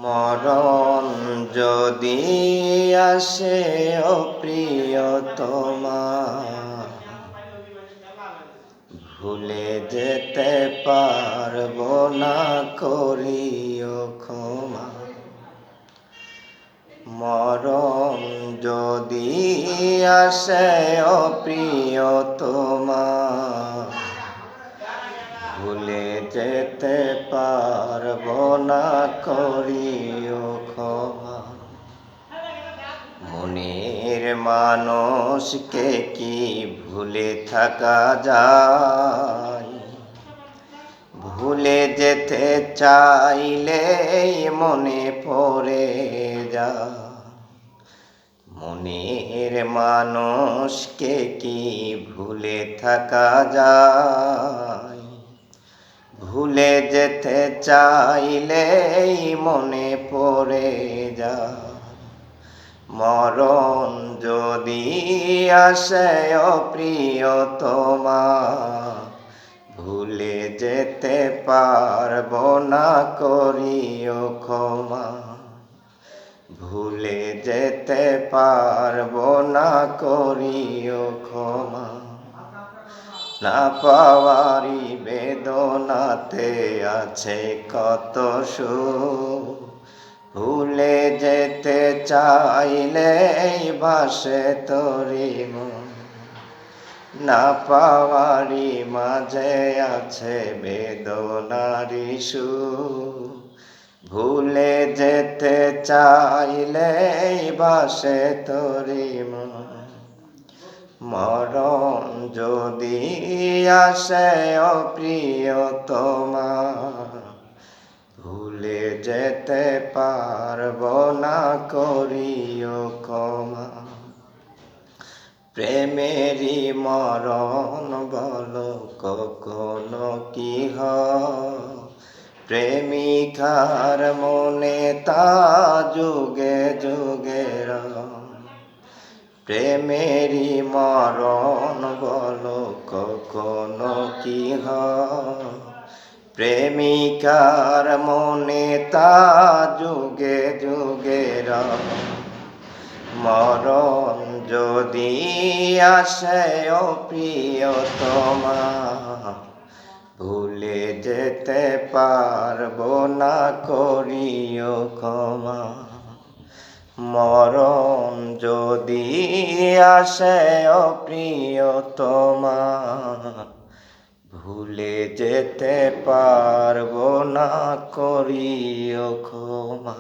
মরণ যদি আসে ও প্রিয়তমা, ভুলে যেতে পারবো না, করিও ক্ষমা। মরণ যদি আসে ও প্রিয়তমা, ভুলে যেতে পারবো না, করিও ক্ষমা। মনের মানুষকে কি ভুলে থাকা যায়? ভুলে যেতে চাইলেই মনে পড়ে যায়। মনের মানুষকে কি ভুলে থাকা যায়? ভুলে যেতে চাইলেই মনে পড়ে যায়। মরণ যদি আসে ও প্রিয়তমা, ভুলে যেতে পারবো না, করিও ক্ষমা। ভুলে যেতে পারবো না, করিও ক্ষমা। না পাওয়ারি বেদনাতে আছে কত সুখ, ভুলে যেতে চাইলেই ভাসে তোরি মন। না পাওয়ারি মাঝে আছে বেদনারি সুখ, ভুলে যেতে চাইলেই ভাসে তোরি মন। মরণ যদি আসে ও প্রিয়তমা, ভুলে যেতে পারবো না, করিও ক্ষমা। প্রেমেরই মরণ বলো কখনো কি হয়? প্রেমিকার মনে তা যুগে যুগে রয়। প্রেমেরই মরণ বলো কখনো কি হয়? প্রেমিকার মনে তা যুগে যুগে রয়। মরণ যদি আসে ও প্রিয়তমা, ভুলে যেতে পারবো না, করিও ক্ষমা। মরণ যদি আসে ও প্রিয়তমা, ভুলে যেতে পারবো না, করিও ক্ষমা।